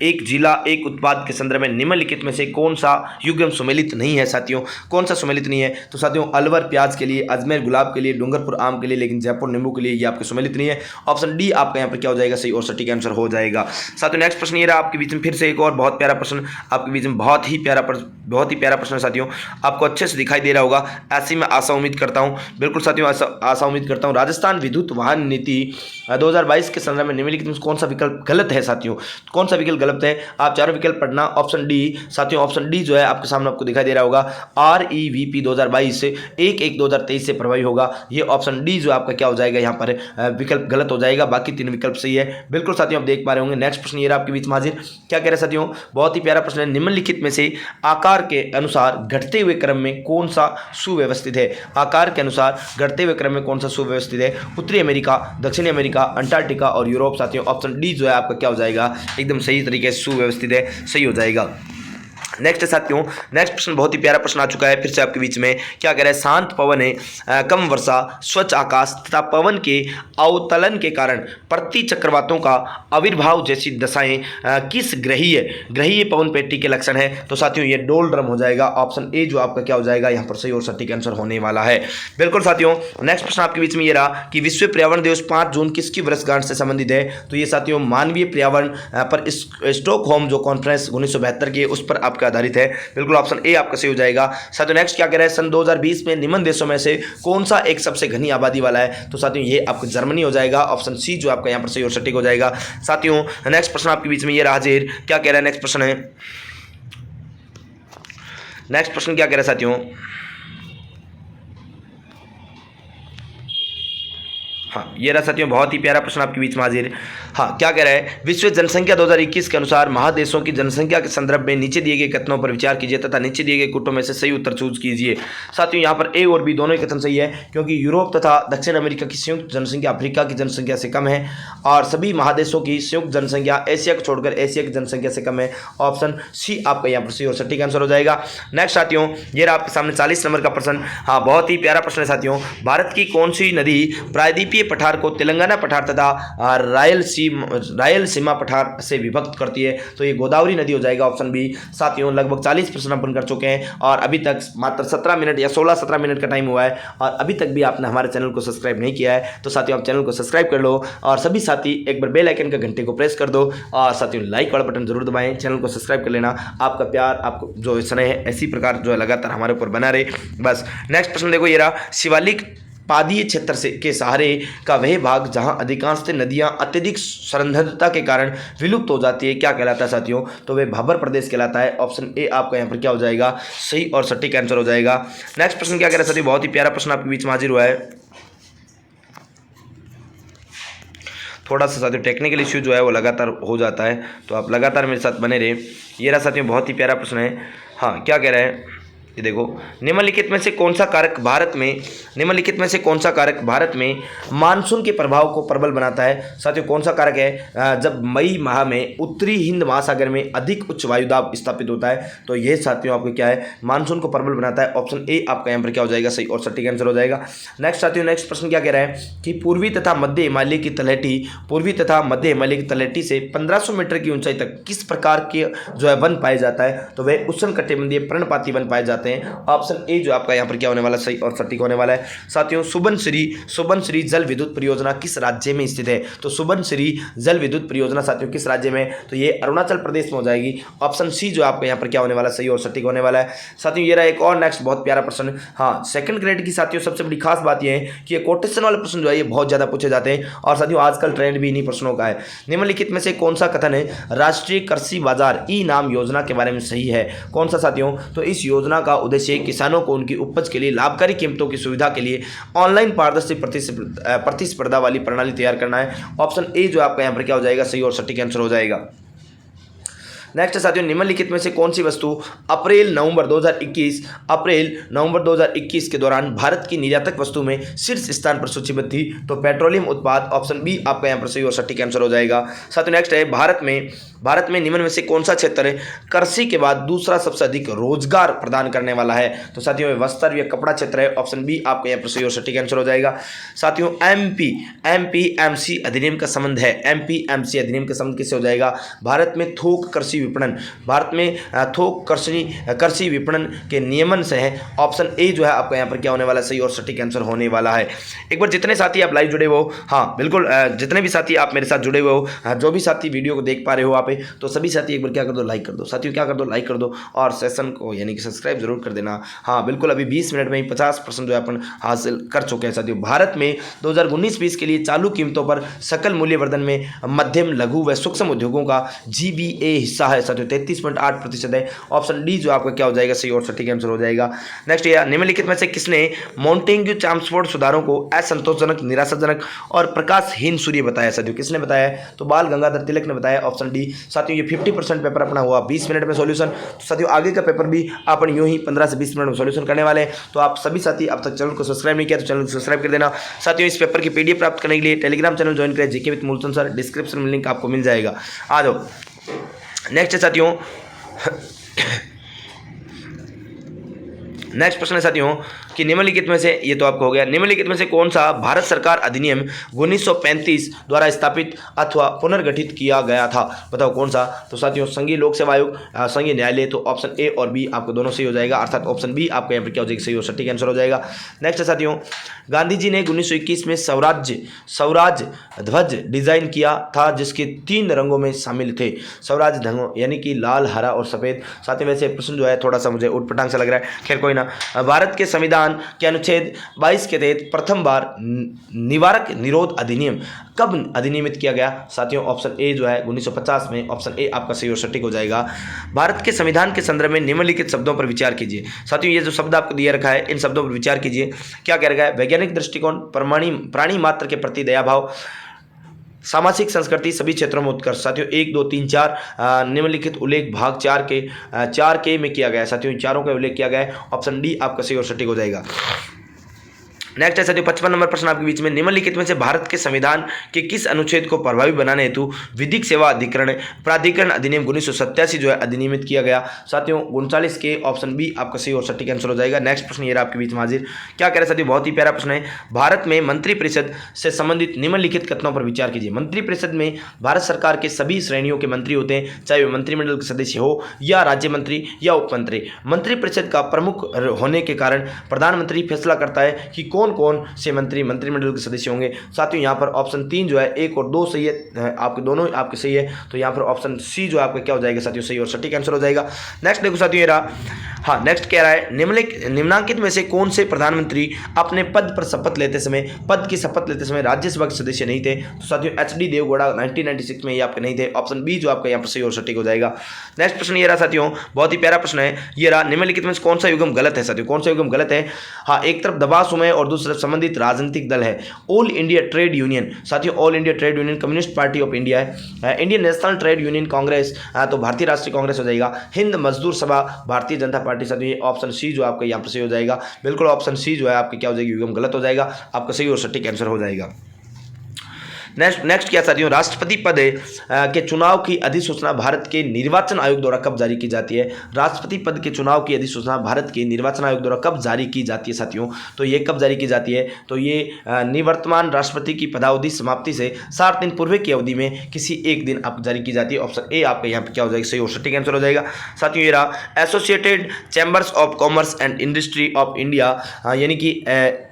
एक जिला एक उत्पाद के संदर्भ में निम्नलिखित में से कौन सा युग्म सम्मिलित नहीं है साथियों? कौन सा सम्मिलित नहीं है? तो साथियों अलवर प्याज के लिए, अजमेर गुलाब के लिए, डूंगरपुर आम के लिए, लेकिन जयपुर नींबू के लिए ये आपके सम्मिलित नहीं है। ऑप्शन डी आपका यहाँ पर क्या हो जाएगा? सही और सटीक आंसर हो जाएगा। साथियों नेक्स्ट प्रश्न ये रहा आपके बीच में, फिर से एक और बहुत प्यारा प्रश्न आपके बीच में, बहुत ही प्यारा प्रश्न है साथियों, आपको अच्छे से दिखाई दे रहा होगा, ऐसी मैं आशा उम्मीद करता हूँ। बिल्कुल साथियों आशा उम्मीद करता हूँ। राजस्थान विद्युत वाहन नीति 2022 के संदर्भ में निम्नलिखित में कौन सा विकल्प गलत है साथियों? कौन सा विकल्प गलत है? आप चारों विकल्प पढ़ना। ऑप्शन डी साथियों, ऑप्शन डी जो है आपके सामने आपको दिखाई दे रहा होगा, REVP 2022 से 1/1/2023 से प्रभावी होगा। ये ऑप्शन डी जो आपका क्या हो जाएगा, यहाँ पर विकल्प गलत हो जाएगा, बाकी 3 विकल्प सही है। बिल्कुल साथियों आप देख पा रहे होंगे। नेक्स्ट प्रश्न ये रहा आपके बीच में हाजिर। क्या कह रहे हैं साथियों? बहुत ही प्यारा प्रश्न है। निम्नलिखित में से आकार के अनुसार घटते हुए क्रम में कौन सा सुव्यवस्थित है? आकार के अनुसार घटते हुए क्रम में कौन सा सुव्यवस्थित है? उत्तरी अमेरिका, दक्षिणी अमेरिका, अंटार्कटिका और यूरोप। साथियों ऑप्शन डी जो है आपका क्या हो जाएगा, एकदम सही तरीके से सुव्यवस्थित है, सही हो जाएगा। नेक्स्ट साथियों, नेक्स्ट प्रश्न बहुत ही प्यारा प्रश्न आ चुका है फिर से आपके बीच में। क्या कह रहा है? शांत पवन है, कम वर्षा, स्वच्छ आकाश तथा पवन के अवतलन के कारण प्रति चक्रवातों का आविर्भाव जैसी दशाएं किस ग्रहीय पवन पेटी के लक्षण है? तो साथियों ये डोलड्रम हो जाएगा। ऑप्शन ए जो आपका क्या हो जाएगा, यहाँ पर सही और सटीक आंसर होने वाला है। बिल्कुल साथियों, नेक्स्ट प्रश्न आपके बीच में ये रहा कि विश्व पर्यावरण दिवस 5 जून किसकी वर्षगांठ से संबंधित है? तो ये साथियों मानवीय पर्यावरण पर स्टॉकहोम जो कॉन्फ्रेंस 1972 की है उस पर आपका आधारित है। बिल्कुल ऑप्शन ए आपका सही हो जाएगा। साथियों नेक्स्ट क्या कह रहा है? सन 2020 में निम्न देशों में से कौन सा एक सबसे घनी आबादी वाला है? तो साथियों ये आपका जर्मनी हो जाएगा। ऑप्शन सी जो आपका यहाँ पर सही और सटीक हो जाएगा। साथियों नेक्स्ट प्रश्न आपके बीच में ये रहा हाजिर। क्या कह रहा है? नेक्स्ट प्रश्न है, नेक्स्ट प्रश्न क्या कह रहा है साथियों? हाँ ये रहा साथियों बहुत ही प्यारा प्रश्न आपके बीच में हाजिर। हाँ क्या कह रहा है? विश्व जनसंख्या 2021 के अनुसार महादेशों की जनसंख्या के संदर्भ में नीचे दिए गए कथनों पर विचार कीजिए तथा नीचे दिए गए कथनों में से सही उत्तर चूज कीजिए। साथियों यहाँ पर ए और बी दोनों ही कथन सही है, क्योंकि यूरोप तथा दक्षिण अमेरिका की संयुक्त जनसंख्या अफ्रीका की जनसंख्या से कम है और सभी महादेशों की संयुक्त जनसंख्या एशिया को छोड़कर एशिया की जनसंख्या से कम है। ऑप्शन सी आपका यहाँ पर सही और सटीक आंसर हो जाएगा। नेक्स्ट साथियों ये रहा आपके सामने 40 नंबर का प्रश्न। हाँ बहुत ही प्यारा प्रश्न है साथियों। भारत की कौन सी नदी प्रायद्वीपीय पठार को तेलंगाना पठार तथा रायलसीमा पठार से विभक्त करती है? तो ये गोदावरी नदी हो जाएगा। Option B. साथियों लगभग 40 प्रश्न अपन कर चुके हैं और अभी तक मात्र 17 मिनट या 16-17 मिनट का टाइम हुआ है और अभी तक भी आपने हमारे चैनल को सब्सक्राइब नहीं किया है तो साथियों आप चैनल को सब्सक्राइब कर लो और सभी साथी एक बार बेल आइकन का घंटे को प्रेस कर दो और साथियों लाइक वाला बटन जरूर दबाएं। चैनल को सब्सक्राइब कर लेना। आपका प्यार, आपको जो स्नेह है इसी प्रकार जो है लगातार हमारे ऊपर बना रहे बस। नेक्स्ट प्रश्न देखो ये रहा। शिवालिक पादीय क्षेत्र से के सहारे का वह भाग जहां अधिकांश नदियां अत्यधिक संरक्षणता के कारण विलुप्त हो जाती है क्या कहलाता है साथियों? तो वह भाबर प्रदेश कहलाता है। ऑप्शन ए आपका यहाँ पर क्या हो जाएगा, सही और सटीक आंसर हो जाएगा। नेक्स्ट प्रश्न क्या कह रहा है साथियों? बहुत ही प्यारा प्रश्न आपके बीच में हाजिर हुआ है। थोड़ा सा साथियों टेक्निकल इश्यू जो है वो लगातार हो जाता है तो आप लगातार मेरे साथ बने रहे। ये रहा साथियों बहुत ही प्यारा प्रश्न है। हाँ क्या कह रहा है ये देखो, निम्नलिखित में से कौन सा कारक भारत में मानसून के प्रभाव को प्रबल बनाता है? साथियों कौन सा कारक है? जब मई माह में उत्तरी हिंद महासागर में अधिक उच्च वायुदाब स्थापित होता है तो यह साथियों आपको क्या है, मानसून को प्रबल बनाता है। ऑप्शन ए आपका यहाँ पर क्या हो जाएगा, सही और सटीक आंसर हो जाएगा। नेक्स्ट साथियों नेक्स्ट प्रश्न क्या कह रहा है कि पूर्वी तथा मध्य हिमालय की तलहटी से 1500 मीटर की ऊंचाई तक किस प्रकार के जो है वन पाया जाता है? तो वह उष्णकटिबंधीय पर्णपाती वन पाए जाते हैं। ऑप्शन ए जो आपका यहाँ पर क्या होने वाला, सही और सटीक होने वाला है। साथियों सुबनसिरी जल विद्युत परियोजना किस राज्य में स्थित है? तो सुबनसिरी जल विद्युत परियोजना साथियों किस राज्य में? तो ये अरुणाचल प्रदेश में हो जाएगी। ऑप्शन सी जो आपका यहाँ पर क्या होने वाला, सही और सटीक होने वाला है। साथियों ये रहा एक और नेक्स्ट बहुत प्यारा प्रश्न। हाँ सेकंड ग्रेड की साथियों सबसे बड़ी खास बात यह है कि कोटेशन वाले प्रश्न जो है ये बहुत ज्यादा पूछे जाते हैं और साथियों आजकल ट्रेंड भी इन्हीं प्रश्नों का है। निम्नलिखित में से कौन सा कथन है राष्ट्रीय कृषि बाजार ई नाम योजना के बारे में सही है? कौन सा साथियों? तो इस योजना का उद्देश्य किसानों को उनकी उपज के लिए लाभकारी कीमतों की सुविधा के लिए ऑनलाइन पारदर्शी प्रतिस्पर्धा वाली प्रणाली तैयार करना है। ऑप्शन ए जो आपका यहाँ पर क्या हो जाएगा, सही और सटीक आंसर हो जाएगा। नेक्स्ट साथियों निम्नलिखित में से कौन सी वस्तु अप्रैल नवंबर 2021 के दौरान भारत की निर्यातक वस्तु में शीर्ष स्थान पर सूचीबद्ध थी? तो पेट्रोलियम उत्पाद। ऑप्शन बी आपका यहाँ पर सही और सटीक आंसर हो जाएगा। साथियों नेक्स्ट है भारत में निम्न में से कौन सा क्षेत्र कृषि के बाद दूसरा सबसे अधिक रोजगार प्रदान करने वाला है? तो साथियों वस्त्र या कपड़ा क्षेत्र है। ऑप्शन बी आपका यहाँ पर सही और सटीक आंसर हो जाएगा। साथियों एमपीएमसी अधिनियम का संबंध है। एमपीएमसी अधिनियम का संबंध किससे हो जाएगा? भारत में थोक कृषि विपणन के नियमन से है। ऑप्शन ए जो है आपका यहाँ पर क्या होने वाला, सही और सटीक आंसर होने वाला है। एक बार जितने साथी आप लाइव जुड़े हो, हाँ बिल्कुल जितने भी साथी आप मेरे साथ जुड़े हुए हो, जो भी साथी वीडियो को देख पा रहे हो आप पे, तो सभी साथी एक बार क्या कर दो, लाइक कर दो साथियों, क्या कर दो, लाइक कर दो और सेशन को यानी कि सब्सक्राइब जरूर कर देना। हाँ बिल्कुल, अभी 20 मिनट में ही 50% जो है अपन हासिल कर चुके हैं साथियों। भारत में 2019-20 के लिए चालू कीमतों पर सकल मूल्य वर्धन में मध्यम, लघु व सूक्ष्म उद्योगों का GVA हिस्सा है साथियों 33.8% है। ऑप्शन डी जो आपका क्या हो जाएगा, सही और सटीक आंसर हो जाएगा। नेक्स्ट ये निम्नलिखित में से किसने मॉन्टेग्यू चैम्सफोर्ड सुधारों को असंतोषजनक, निराशाजनक और प्रकाशहीन सूर्य बताया साथियों, किसने बताया है, तो बाल गंगाधर तिलक ने बताया, ऑप्शन डी। साथियों ये 50% पेपर अपना हुआ 20 मिनट में सॉल्यूशन। तो साथियों आगे का पेपर भी अपन यूं ही 15 से 20 मिनट में सॉल्यूशन करने वाले हैं। तो आप सभी साथी अब तक चैनल को सब्सक्राइब नहीं किया तो चैनल को सब्सक्राइब कर देना साथियों। इस पेपर की PDF प्राप्त करने के लिए टेलीग्राम चैनल ज्वाइन करें, GK with Moolchand sir, description में लिंक आपको मिल जाएगा। आ जाओ नेक्स्ट है साथियों, नेक्स्ट प्रश्न है साथियों कि निम्नलिखित में से, ये तो आपको हो गया, निम्नलिखित में से कौन सा भारत सरकार अधिनियम 1935 द्वारा स्थापित अथवा पुनर्गठित किया गया था, बताओ कौन सा। तो साथियों संघीय लोक सेवा आयोग, संघीय न्यायालय, तो ऑप्शन ए और बी आपको दोनों सही हो जाएगा, अर्थात ऑप्शन बी आपका यहाँ पर क्या हो जाएगा, सही और सटीक आंसर हो जाएगा। नेक्स्ट है साथियों, गांधी जी ने 1921 में स्वराज ध्वज डिजाइन किया था जिसके 3 रंगों में शामिल थे, स्वराज ध्वज यानी कि लाल, हरा और सफेद। साथियों वैसे प्रश्न जो है थोड़ा सा मुझे उटपटांग से लग रहा है, खैर कोई ना। भारत के संविधान के अनुच्छेद 22 के तहत प्रथम बार निवारक निरोध अधिनियम कब अधिनियमित किया गया, साथियों ऑप्शन ए जो है 1950 में, ऑप्शन ए आपका सही और सटीक हो जाएगा। भारत के संविधान के संदर्भ में निम्नलिखित शब्दों पर विचार कीजिए। साथियों ये जो शब्द आपको दिया रखा है इन शब्दों पर विचार कीजिए। क्या कह रखा है, वैज्ञानिक दृष्टिकोण, प्राणी मात्र के प्रति दया भाव, सामाजिक संस्कृति, सभी क्षेत्रों में उत्कर्ष। साथियों 1 2 3 4 निम्नलिखित उल्लेख भाग 4 के में किया गया है साथियों, चारों का उल्लेख किया गया है, ऑप्शन डी आपका सही और सटीक हो जाएगा। नेक्स्ट है साथियों 55 नंबर प्रश्न आपके बीच में, निम्नलिखित में से भारत के संविधान के किस अनुच्छेद को प्रभावी बनाने हेतु विधिक सेवा प्राधिकरण अधिनियम 1987 जो है अधिनियमित किया गया, साथियों 39 के, ऑप्शन बी आपका सही और सटीक आंसर हो जाएगा। नेक्स्ट प्रश्न ये आपके बीच में हाजिर, क्या कह रहे हैं साथियों, बहुत ही प्यारा प्रश्न है। भारत में मंत्रिपरिषद से संबंधित निम्नलिखित कथनों पर विचार कीजिए। मंत्रिपरिषद में भारत सरकार के सभी श्रेणियों के मंत्री होते हैं, चाहे वे मंत्रिमंडल के सदस्य हो या राज्य मंत्री या उपमंत्री। मंत्रिपरिषद का प्रमुख होने के कारण प्रधानमंत्री फैसला करता है कि कौन से मंत्रिमंडल के सदस्य होंगे। साथियों यहाँ पर ऑप्शन 3 जो है 1 और 2 सही है, आपके दोनों आपके सही है, तो यहाँ पर ऑप्शन सी जो आपका क्या हो जाएगा साथियों, सही और सटीक आंसर हो जाएगा। नेक्स्ट देखो साथियों ये रहा, हाँ नेक्स्ट कह रहा है, निम्नलिखित में से कौन से प्रधानमंत्री अपने पद की शपथ लेते समय राज्यसभा के सदस्य नहीं थे, तो साथियों HD देवगौड़ा 1996 में ये आपके नहीं थे, ऑप्शन बी जो आपका यहाँ पर सही और सटीक हो जाएगा। नेक्स्ट प्रश्न ये रहा साथियों, बहुत ही प्यारा प्रश्न है, ये रहा, निम्नलिखित में कौन सा युग्म गलत है साथियों, कौन सा युग्म गलत है। हाँ एक तरफ दबाव समय और दूसरी संबंधित राजनीतिक दल है, ऑल इंडिया ट्रेड यूनियन, साथियों all India trade union communist party of India है, Indian national trade union Congress तो भारतीय राष्ट्रीय कांग्रेस हो जाएगा, हिंद मजदूर सभा भारतीय जनता पार्टी, साथियों ये ऑप्शन सी जो आपका यहाँ पर सही हो जाएगा, बिल्कुल ऑप्शन सी जो है आपकी क्या हो जाएगी, युग्म गलत हो जाएगा, आपका सही और सटीक आंसर हो जाएगा। नेक्स्ट क्या साथियों, राष्ट्रपति पद के चुनाव की अधिसूचना भारत के निर्वाचन आयोग द्वारा कब जारी की जाती है। राष्ट्रपति पद के चुनाव की अधिसूचना भारत के निर्वाचन आयोग द्वारा कब जारी की जाती है साथियों, तो ये कब जारी की जाती है, तो ये निवर्तमान राष्ट्रपति की पदावधि समाप्ति से 60 दिन पूर्व की अवधि में किसी एक दिन आप जारी की जाती है, ऑप्शन ए आपका यहाँ पे क्या हो जाएगा, सही और सटीक आंसर हो जाएगा। साथियों ये रहा, associated chambers of commerce and industry of India यानी कि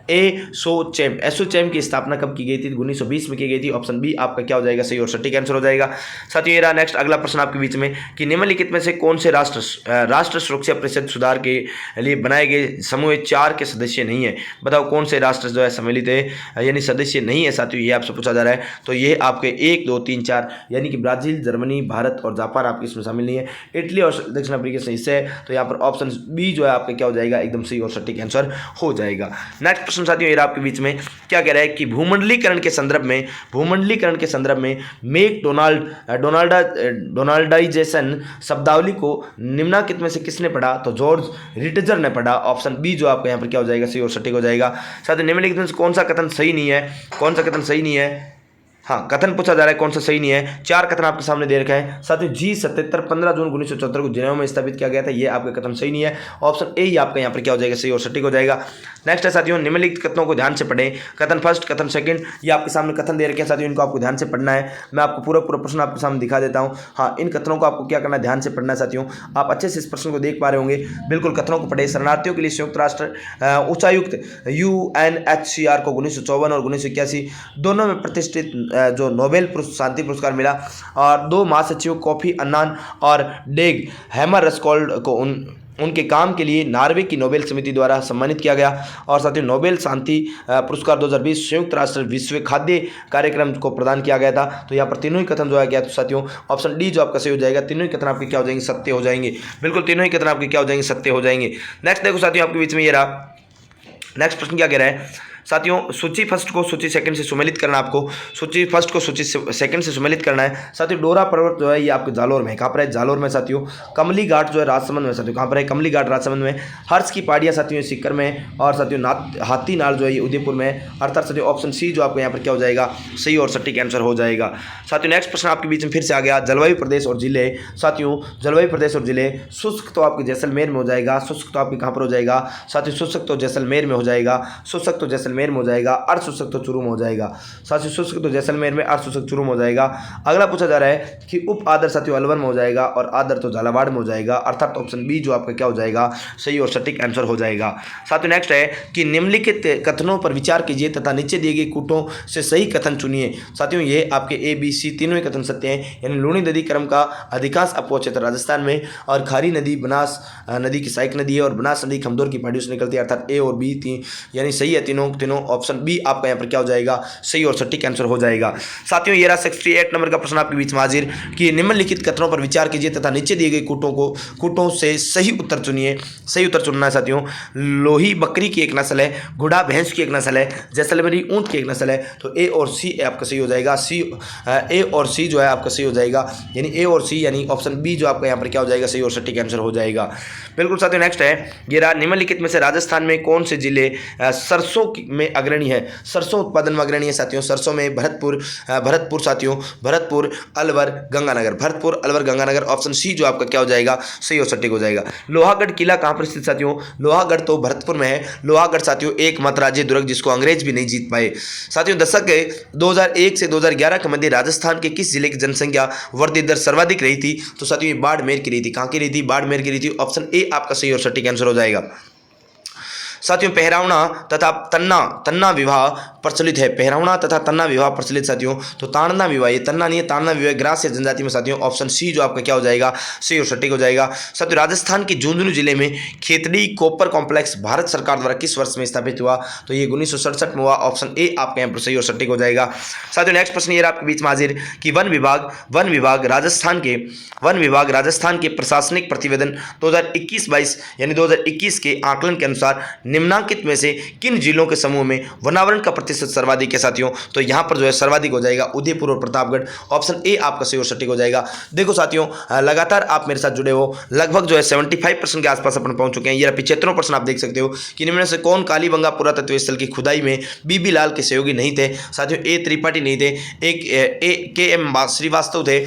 एसोचैम की स्थापना कब की गई थी, 1920 में की गई थी, ऑप्शन बी आपका क्या हो जाएगा, सही और सटीक आंसर हो जाएगा। साथियों ये रहा नेक्स्ट अगला प्रश्न आपके बीच में कि निम्नलिखित में से कौन से राष्ट्र सुरक्षा परिषद सुधार के लिए बनाए गए समूह 4 के सदस्य नहीं है, बताओ कौन से राष्ट्र जो है सम्मिलित है यानी सदस्य नहीं है साथियों, ये आपसे पूछा जा रहा है। तो ये आपके 1 2 3 4 यानी कि ब्राजील, जर्मनी, भारत और जापान आपके इसमें शामिल नहीं है, इटली और दक्षिण अफ्रीका से हिस्से है, तो यहाँ पर ऑप्शन बी जो है आपका क्या हो जाएगा, एकदम सही और सटीक आंसर हो जाएगा। नेक्स्ट प्रश्न साथियों ये आपके बीच में क्या कह रहा है कि भूमंडलीकरण के संदर्भ में मेक डोनाल्डाइजेशन शब्दावली को निम्नलिखित में से किसने पढ़ा, तो जॉर्ज रिटजर ने पढ़ा, ऑप्शन बी जो आपका यहाँ पर क्या हो जाएगा, सही और सटीक हो जाएगा। साथियों निम्नलिखित में से कौन सा कथन सही नहीं है, हाँ कथन पूछा जा रहा है कौन सा सही नहीं है, 4 कथन आपके सामने दे रखा है साथियों। G77 15 जून 1974 को जिनेवा में स्थापित किया गया था, ये आपका कथन सही नहीं है, ऑप्शन ए ही आपका यहाँ पर क्या हो जाएगा, सही और सटीक हो जाएगा। नेक्स्ट है साथियों, निम्नलिखित कथनों को ध्यान से पढ़ें, कथन फर्स्ट, कथन सेकंड, ये आपके सामने कथन दे रखे हैं साथियों, इनको आपको ध्यान से पढ़ना है। मैं आपको पूरा प्रश्न आपके सामने दिखा देता हूँ। हाँ इन कथनों को आपको क्या करना है, ध्यान से पढ़ना है साथियों। आप अच्छे से इस प्रश्न को देख पा रहे होंगे, बिल्कुल कथनों को पढ़े। शरणार्थियों के लिए संयुक्त राष्ट्र उच्चायुक्त UNHCR को 1954 और 1981 दोनों में प्रतिष्ठित जो नोबेल शांति पुरस्कार मिला, और 2 महासचिव कोफी अन्नान और डेग हैमरस्कोल्ड को उनके काम के लिए नॉर्वे की नोबेल समिति द्वारा सम्मानित किया गया। और साथियों नोबेल शांति पुरस्कार 2020 संयुक्त राष्ट्र विश्व खाद्य कार्यक्रम को प्रदान किया गया था। तो यहाँ पर तीनों ही कथन जो है क्या, तो साथियों ऑप्शन डी जो आपका सही हो जाएगा। तीनों ही कथन आपके क्या हो जाएंगे, सत्य हो जाएंगे। बिल्कुल तीनों ही कथन आपके क्या हो जाएंगे, सत्य हो जाएंगे। नेक्स्ट देखो साथियों आपके बीच में ये रहा। नेक्स्ट प्रश्न क्या कह रहा है साथियों, सूची फर्स्ट को सूची सेकंड से सुमेलित करना। आपको सूची फर्स्ट को सूची सेकंड से सुमेलित करना है। साथियों डोरा पर्वत जो है ये आपके जालोर में, कहाँ पर है, जालोर में। साथियों कमली घाट जो है राजसमंद में। साथियों कहाँ पर है, कमली घाट राजसमंद में। हर्ष की पहाड़ियाँ साथियों सीकर में, और साथियों हाथी नाल जो है ये उदयपुर में। अर्थात साथियों ऑप्शन सी जो आपको यहाँ पर क्या हो जाएगा, सही और सटीक आंसर हो जाएगा। साथियों नेक्स्ट प्रश्न आपके बीच में फिर से आ गया, जलवायु प्रदेश और जिले। साथियों जलवायु प्रदेश और जिले, शुष्क तो आपके जैसलमेर में हो जाएगा, शुष्क तो आपके कहाँ पर हो जाएगा साथियों, शुष्क तो जैसलमेर में हो जाएगा, शुष्क तो जैसलमेर में हो जाएगा, अर्धशुष्क तो चुरू में हो जाएगा। साथियों शुष्क तो जैसलमेर में, अर्धशुष्क चुरू में हो जाएगा। अगला पूछा जा रहा है कि उप आदर साथियों अलवर में हो जाएगा, और आदर तो झालावाड़ में हो जाएगा। अर्थात ऑप्शन बी जो आपका क्या हो जाएगा, सही और सटीक आंसर हो जाएगा। साथियों नेक्स्ट है कि निम्नलिखित कथनों पर विचार कीजिए तथा नीचे दिए गए कूटों से सही कथन चुनिए। साथियों ये आपके ए बी सी तीनों ही कथन सत्य हैं। यानी लूणी नदी क्रम का अधिकांश अपो क्षेत्र राजस्थान में, और खारी नदी बनास नदी की सहायक नदी है, और बनास नदी खमदोर की पहाड़ियों से निकलती है। अर्थात ए और बी यानी सही है तीनों। ऑप्शन बी आपका यहाँ पर क्या हो जाएगा, सही और सटीक आंसर हो जाएगा। साथियों ये रहा 68 नंबर का प्रश्न आपके बीच में हाजिर कि निम्नलिखित कथनों पर विचार कीजिए तथा नीचे दिए गए कूटों से सही उत्तर चुनिए। सही उत्तर चुनना है साथियों। लोही बकरी की एक नस्ल है, घुड़ा भैंस की एक नस्ल है, जैसलमेरी ऊंट की एक नस्ल है। तो ए और सी आपका सही हो जाएगा। ए और सी जो है आपका सही हो जाएगा। यानी ए और सी यानी ऑप्शन बी जो आपका यहाँ पर क्या हो जाएगा, सही और सटीक आंसर हो जाएगा। बिल्कुल साथियों नेक्स्ट है ये रहा, निम्नलिखित में से राजस्थान में कौन से जिले सरसों में अग्रणी है। सरसों उत्पादन में अग्रणी है साथियों। सरसों में भरतपुर साथियों, भरतपुर, अलवर, गंगानगर। भरतपुर, अलवर, गंगानगर। ऑप्शन सी जो आपका क्या हो जाएगा, सही और सटीक हो जाएगा। लोहागढ़ किला कहाँ पर स्थित साथियों, लोहागढ़ तो भरतपुर में है। लोहागढ़ साथियों एकमात्र राज्य दुर्ग जिसको अंग्रेज भी नहीं जीत पाए। साथियों दशक के 2001 से 2011 के मध्य राजस्थान के किस जिले की जनसंख्या वृद्धि दर सर्वाधिक रही थी। तो साथियों ये बाड़मेर की रही थी। कहाँ की रही थी, बाड़मेर की रही थी। ऑप्शन ए आपका सही और सटीक आंसर हो जाएगा। साथियों पहरावना तथा तन्ना विवाह प्रचलित है। पहरावना तथा तन्ना विवाह प्रचलित साथियों। तो ताड़ना विवाह, ये तन्ना नहीं है, ताड़ना विवाह ग्रास या जनजाति में साथियों। ऑप्शन सी जो आपका क्या हो जाएगा, सही और सटीक हो जाएगा। साथियों राजस्थान के झुंझुनू जिले में खेतड़ी कॉपर कॉम्प्लेक्स भारत सरकार द्वारा किस वर्ष में स्थापित हुआ। तो ये 1967 में हुआ। ऑप्शन ए आपका यहाँ पर सही और सटीक हो जाएगा। साथियों नेक्स्ट प्रश्न ये आपके बीच में हाजिर कि वन विभाग राजस्थान के प्रशासनिक प्रतिवेदन 2021-22 यानी 2021 के आकलन के अनुसार निम्नांकित में से किन जिलों के समूह में वनावरण का प्रतिशत सर्वाधिक है साथियों। तो यहां पर जो है सर्वाधिक हो जाएगा उदयपुर और प्रतापगढ़। ऑप्शन ए आपका सही और सटीक हो जाएगा। देखो साथियों लगातार आप मेरे साथ जुड़े हो, लगभग जो है 75% के आसपास अपन पहुंच चुके हैं। ये 75% आप देख सकते हो कि इनमें से कौन कालीबंगा पुरातत्व स्थल की खुदाई में बीबी लाल के सहयोगी नहीं थे साथियों। ए त्रिपाठी नहीं थे, एक के एम श्रीवास्तव थे,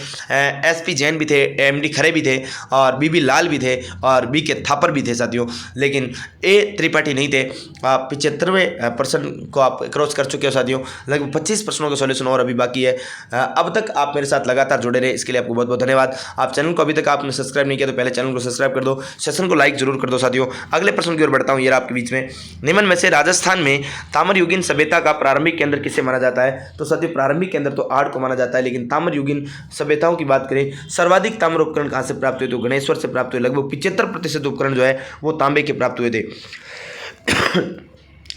एस पी जैन भी थे, एम डी खरे भी थे, और बीबी लाल भी थे, और बी के थापर भी थे साथियों। लेकिन ए त्रिपाठी नहीं थे। 75% को आप क्रॉस कर चुके हो साथियों। लगभग 25 प्रश्नों का सॉल्यूशन और अभी बाकी है। अब तक आप मेरे साथ लगातार जुड़े रहे, इसके लिए आपको बहुत बहुत धन्यवाद। आप चैनल को अभी तक आपने सब्सक्राइब नहीं किया तो पहले चैनल को सब्सक्राइब कर दो, सेशन को लाइक जरूर कर दो साथियों। अगले प्रश्न की ओर बढ़ता हूँ। ये आपके बीच में निम्न में से राजस्थान में ताम्रयुगीन सभ्यता का प्रारंभिक केंद्र किसे माना जाता है। तो साथियों प्रारंभिक केंद्र तो आड़ को माना जाता है, लेकिन ताम्रयुगीन सभ्यताओं की बात करें, सर्वाधिक ताम्र उपकरण कहाँ से प्राप्त हुए। तो गणेश्वर से प्राप्त हुए। लगभग 75% उपकरण जो है वो तांबे के प्राप्त हुए थे।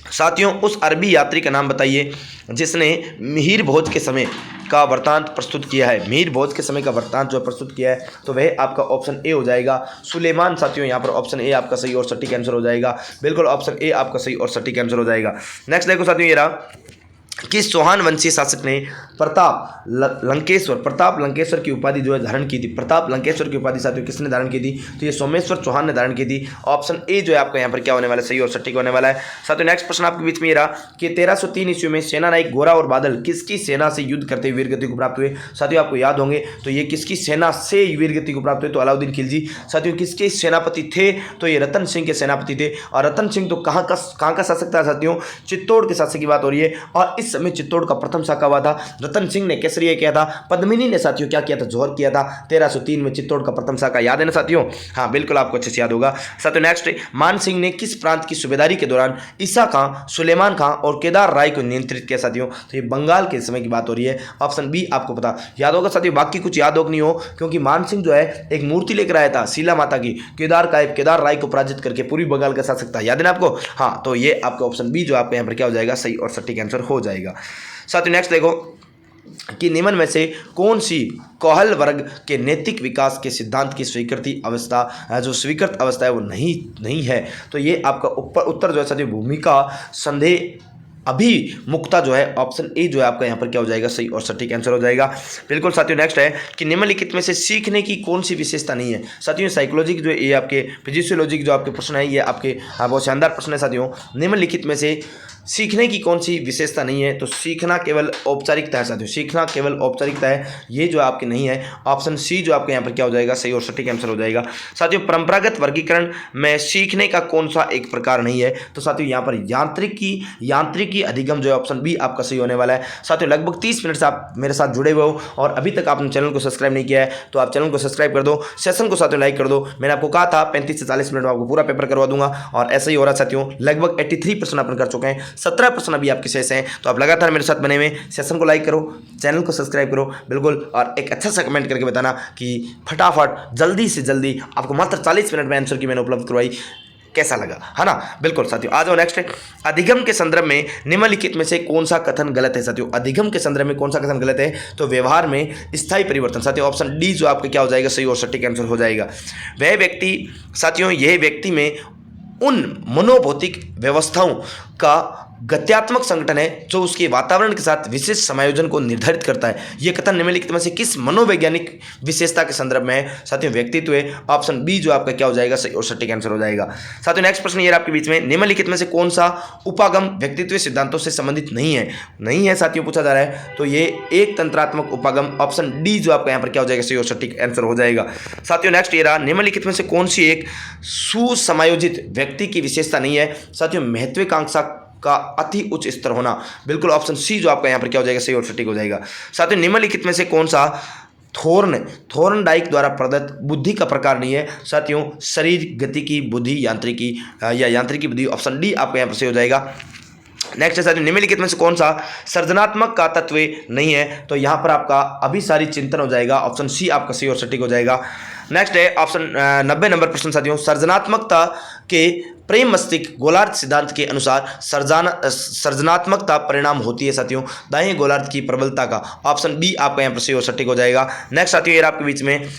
साथियों उस अरबी यात्री का नाम बताइए जिसने मिहिर भोज के समय का वृत्तांत प्रस्तुत किया है। मिहिर भोज के समय का वृत्तांत जो प्रस्तुत किया है तो वह आपका ऑप्शन ए हो जाएगा, सुलेमान साथियों। यहाँ पर ऑप्शन ए आपका सही और सटीक आंसर हो जाएगा। बिल्कुल ऑप्शन ए आपका सही और सटीक आंसर हो जाएगा। नेक्स्ट देखो साथियों, ये रहा किस चौहान वंशीय शासक ने प्रताप लंकेश्वर की उपाधि जो है धारण की थी। प्रताप लंकेश्वर की उपाधि साथियों किसने धारण की थी। तो ये सोमेश्वर चौहान ने धारण की थी। ऑप्शन ए जो है आपका यहाँ पर क्या होने वाला है, सही और सटीक होने वाला है। साथियों नेक्स्ट प्रश्न आपके बीच में ये रहा कि 1303 ईस्वी में सेना नायक गोरा और बादल किसकी सेना से युद्ध करते हुए वीरगति को प्राप्त हुए। साथियों आपको याद होंगे तो ये किसकी सेना से वीरगति को प्राप्त हुए। तो अलाउद्दीन खिलजी। साथियों किसके सेनापति थे। तो ये रतन सिंह के सेनापति थे। और रतन सिंह तो कहाँ का शासक था साथियों, चित्तौड़ के शासक की बात हो रही है। और इस किस समय चित्तौड़ का प्रथम शाखा हुआ था? रतन सिंह ने केसरिया किया था। पद्मिनी ने साथियों क्या किया था? जौहर किया था। 1303 में चित्तौड़ का प्रथम शाखा, याद है ना साथियों? हाँ बिल्कुल, आपको अच्छे से याद होगा। साथियों नेक्स्ट, मान सिंह ने किस प्रांत की सूबेदारी के दौरान ईसा खां, सुलेमान खां और केदार राय को नियंत्रित किया साथियों? तो ये बंगाल के समय की बात हो रही है। ऑप्शन बी आपको पता याद होगा साथियों। बाकी कुछ याद हो नहीं हो, क्योंकि मान सिंह जो है एक मूर्ति लेकर आया था शीला माता की, केदार राय को पराजित करके पूर्वी बंगाल का शासक था, याद है ना आपको? हाँ, तो ये आपका ऑप्शन बी जो आपके यहाँ पर क्या हो जाएगा? सही और सटीक आंसर हो जाएगा। साथियों नेक्स्ट देखो कि निम्न में से कौन सी कोहल वर्ग के नैतिक विकास के सिद्धांत की स्वीकृति अवस्था, जो स्वीकृत अवस्था है वो नहीं है? तो ये आपका उत्तर जो है साथियों भूमिका संदेह अभिमुखता जो है, ऑप्शन ए जो है आपका यहाँ पर क्या हो जाएगा? सही और सटीक आंसर हो जाएगा। बिल्कुल साथियों नेक्स्ट है कि निम्नलिखित में से सीखने की कौन सी विशेषता नहीं है? साथियों साइकोलॉजी जो है ये आपके फिजियोलॉजी जो आपके प्रश्न है, ये आपके बहुत शानदार प्रश्न है साथियों। निम्नलिखित में से सीखने की कौन सी विशेषता नहीं है? तो सीखना केवल औपचारिकता है साथियों, सीखना केवल औपचारिकता है, ये जो आपके नहीं है। ऑप्शन सी जो आपके यहाँ पर क्या हो जाएगा? सही और सटीक आंसर हो जाएगा। साथियों परंपरागत वर्गीकरण में सीखने का कौन सा एक प्रकार नहीं है? तो साथियों यहाँ पर यांत्रिकी अधिगम जो है, ऑप्शन बी आपका सही होने वाला है। साथियों लगभग 30 मिनट से आप मेरे साथ जुड़े हुए हो और अभी तक आपने चैनल को सब्सक्राइब नहीं किया है, तो आप चैनल को सब्सक्राइब कर दो, सेशन को साथियों लाइक कर दो। मैंने आपको कहा था 35 से 40 मिनट में आपको पूरा पेपर करवा दूंगा, और ऐसा ही हो रहा है साथियों। लगभग 83% अपन कर चुके हैं, 17% अभी आपके शेष हैं। तो आप लगातार मेरे साथ बने हुए, सेशन को लाइक करो, चैनल को सब्सक्राइब करो बिल्कुल, और एक अच्छा सा कमेंट करके बताना कि फटाफट जल्दी से जल्दी आपको मात्र 40 मिनट में आंसर की मैंने उपलब्ध करवाई, कैसा लगा, है ना? बिल्कुल साथियों आ जाओ नेक्स्ट। अधिगम के संदर्भ में निम्नलिखित में से कौन सा कथन गलत है साथियों? अधिगम के संदर्भ में कौन सा कथन गलत है? तो व्यवहार में स्थायी परिवर्तन, साथियों ऑप्शन डी जो आपका क्या हो जाएगा? सही और सटीक आंसर हो जाएगा। वह व्यक्ति साथियों, यह व्यक्ति में उन मनोभौतिक व्यवस्थाओं का गत्यात्मक संगठन है जो उसके वातावरण के साथ विशेष समायोजन को निर्धारित करता है। यह कथन निम्नलिखित में से किस मनोवैज्ञानिक विशेषता के संदर्भ में है? साथियों व्यक्तित्व है, ऑप्शन बी जो आपका क्या हो जाएगा? सही और सटीक आंसर हो जाएगा। साथियों नेक्स्ट प्रश्न ये आपके बीच में, निम्नलिखित में से कौन सा उपागम व्यक्तित्व सिद्धांतों से संबंधित नहीं है साथियों पूछा जा रहा है। तो ये एक तंत्रात्मक उपागम, ऑप्शन डी जो आपका यहाँ पर क्या हो जाएगा? सही और सटीक आंसर हो जाएगा। साथियों नेक्स्ट ये रहा, निम्नलिखित में से कौन सी एक सुसमायोजित व्यक्ति की विशेषता नहीं है? साथियों महत्वाकांक्षा का अति उच्च स्तर होना, बिल्कुल ऑप्शन सी जो आपका यहाँ पर क्या हो जाएगा? सही और सटीक हो जाएगा। साथियों निम्नलिखित में से कौन सा थोर्नडाइक द्वारा प्रदत्त बुद्धि का प्रकार नहीं है? साथियों शरीर गति की बुद्धि, यांत्रिकी या यांत्रिकी बुद्धि, ऑप्शन डी आपका यहाँ पर सही हो जाएगा। नेक्स्ट है साथियों निम्नलिखित में से कौन सा सृजनात्मक का तत्व नहीं है? तो यहाँ पर आपका अभिसारी चिंतन हो जाएगा, ऑप्शन सी आपका सही और सटीक हो जाएगा। नेक्स्ट है ऑप्शन 90 नंबर प्रश्न साथियों, सृजनात्मकता के प्रेम मस्तिष्क गोलार्ध सिद्धांत के अनुसार सृजनात्मकता परिणाम होती है साथियों दाएं गोलार्ध की प्रबलता का, ऑप्शन बी आपका यहाँ पर सही और सटीक हो जाएगा। नेक्स्ट साथियों ये आपके बीच में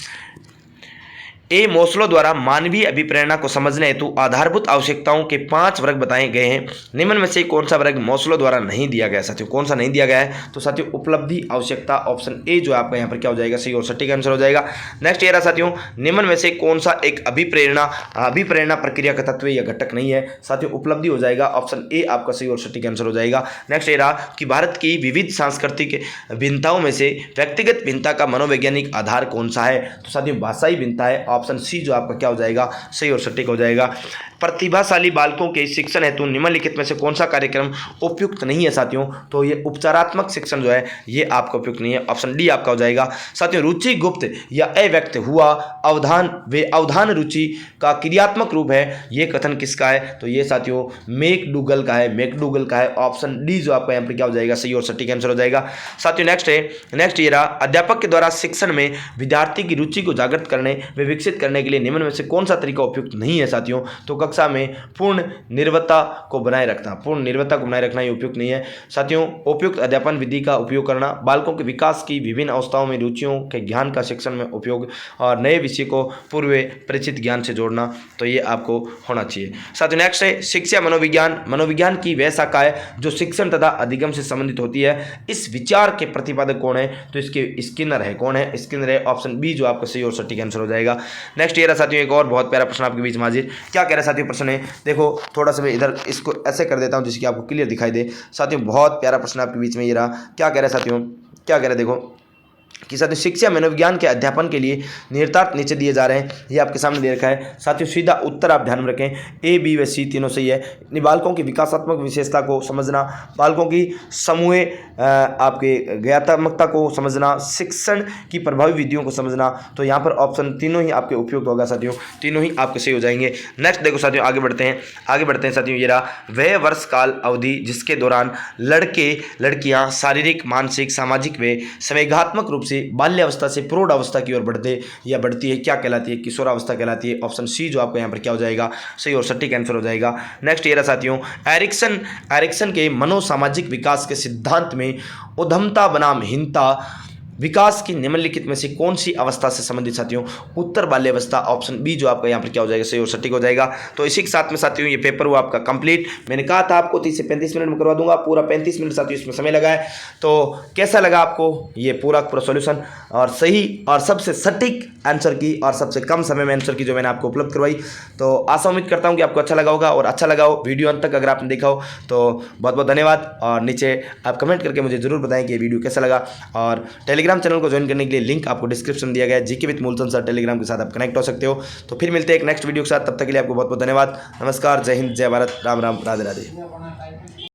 ए मोस्लो द्वारा मानवीय अभिप्रेरणा को समझने हेतु आधारभूत आवश्यकताओं के 5 वर्ग बताए गए हैं। निम्न में से कौन सा वर्ग मोस्लो द्वारा नहीं दिया गया साथियों? कौन सा नहीं दिया गया है? तो साथियों उपलब्धि आवश्यकता, ऑप्शन ए जो आपका यहाँ पर क्या हो जाएगा? सही और सटीक आंसर हो जाएगा। नेक्स्ट ये रहा साथियों, निम्न में से कौन सा एक अभिप्रेरणा प्रक्रिया का तत्व या घटक नहीं है? साथियों उपलब्धि हो जाएगा, ऑप्शन ए आपका सही और सटीक आंसर हो जाएगा। नेक्स्ट ये रहा कि भारत की विविध सांस्कृतिक भिन्नताओं में से व्यक्तिगत भिन्नता का मनोवैज्ञानिक आधार कौन सा है? तो साथियों भाषाई भिन्नता है, ऑप्शन सी जो आपका क्या हो जाएगा? सही और सटीक हो जाएगा। प्रतिभाशाली बालकों के शिक्षण हेतु निम्नलिखित में से कौन सा कार्यक्रम उपयुक्त नहीं है साथियों? तो ये उपचारात्मक शिक्षण जो है ये आपका उपयुक्त नहीं है, ऑप्शन डी आपका हो जाएगा। साथियों रुचि गुप्त या अव्यक्त हुआ अवधान रुचि का क्रियात्मक रूप है, ये कथन किसका है? तो ये साथियों मैकडूगल का है, ऑप्शन डी जो आपका यहाँ पर क्या हो जाएगा? सही और सटीक आंसर हो जाएगा। साथियों नेक्स्ट ये रहा, अध्यापक के द्वारा शिक्षण में विद्यार्थी की रुचि को जागृत करने व विकसित करने के लिए निम्न में से कौन सा तरीका उपयुक्त नहीं है साथियों? तो कक्षा में पूर्ण निर्भरता को बनाए रखना ये उपयुक्त नहीं है साथियों। उपयुक्त अध्यापन विधि का उपयोग करना, बालकों के विकास की विभिन्न अवस्थाओं में रुचियों के ज्ञान का शिक्षण में उपयोग, और नए विषय को पूर्व परिचित ज्ञान से जोड़ना, तो ये आपको होना चाहिए साथियों। नेक्स्ट है शिक्षा मनोविज्ञान की वह शाखा है जो शिक्षण तथा अधिगम से संबंधित होती है। इस विचार के प्रतिपादक कौन है? तो इसके स्किनर है। कौन है? स्किनर है, ऑप्शन बी जो आपका सही और सटीक आंसर हो जाएगा। नेक्स्ट ये रहा साथियों एक और बहुत प्यारा प्रश्न आपके बीच में हाजिर। क्या कह रहा है साथियों प्रश्न है? देखो थोड़ा सा मैं इधर इसको ऐसे कर देता हूं जिसकी आपको क्लियर दिखाई दे। साथियों बहुत प्यारा प्रश्न आपके बीच में ये रहा। क्या कह रहा है साथियों? क्या कह रहा है देखो, कि साथियों शिक्षा मनोविज्ञान के अध्यापन के लिए निहितार्थ नीचे दिए जा रहे हैं, ये आपके सामने दे रखा है। साथियों सीधा उत्तर आप ध्यान में रखें, ए बी व सी तीनों सही है। बालकों की विकासात्मक विशेषता को समझना, बालकों की समूह आपके ज्ञातात्मकता को समझना, शिक्षण की प्रभावी विधियों को समझना, तो यहाँ पर ऑप्शन तीनों ही आपके उपयुक्त होगा साथियों, तीनों ही आपके सही हो जाएंगे। नेक्स्ट देखो साथियों, आगे बढ़ते हैं साथियों। ये रहा वह वर्ष काल अवधि जिसके दौरान लड़के लड़कियां शारीरिक, मानसिक, सामाजिक व संवेगात्मक रूप से बाल्यावस्था से प्रौढ़ अवस्था की ओर बढ़ते या बढ़ती है, क्या कहलाती है? किशोरावस्था कहलाती है। ऑप्शन सी जो आपका यहाँ पर क्या हो जाएगा? सही और सटीक आंसर हो जाएगा। नेक्स्ट ये रहा साथियों, एरिक्सन के मनोसामाजिक विकास के सिद्धांत में उद्यमता बनाम हीनता विकास की निम्नलिखित में से कौन सी अवस्था से संबंधित साथियों? उत्तर बाल्यावस्था। ऑप्शन बी जो आपका यहाँ पर क्या हो जाएगा? सही और सटीक हो जाएगा। तो इसी के साथ में साथियों ये पेपर हुआ आपका कंप्लीट। मैंने कहा था आपको 30 से 35 मिनट में करवा दूंगा, पूरा 35 मिनट साथियों इसमें समय लगा है। तो कैसा लगा आपको ये पूरा सॉल्यूशन, और सही और सबसे सटीक आंसर की और सबसे कम समय में आंसर की जो मैंने आपको उपलब्ध करवाई। तो आशा उम्मीद करता हूँ कि आपको अच्छा लगा होगा, और अच्छा लगा हो वीडियो अंत तक अगर आपने देखा हो तो बहुत बहुत धन्यवाद। और नीचे आप कमेंट करके मुझे जरूर बताएं कि ये वीडियो कैसा लगा। और टेलीग्राम चैनल को ज्वाइन करने के लिए लिंक आपको डिस्क्रिप्शन दिया गया है, GK with Moolchand sir Telegram के साथ आप कनेक्ट हो सकते हो। तो फिर मिलते हैं एक नेक्स्ट वीडियो के साथ, तब तक के लिए आपको बहुत बहुत धन्यवाद। नमस्कार, जय हिंद, जय भारत, राम राम, राधे राधे।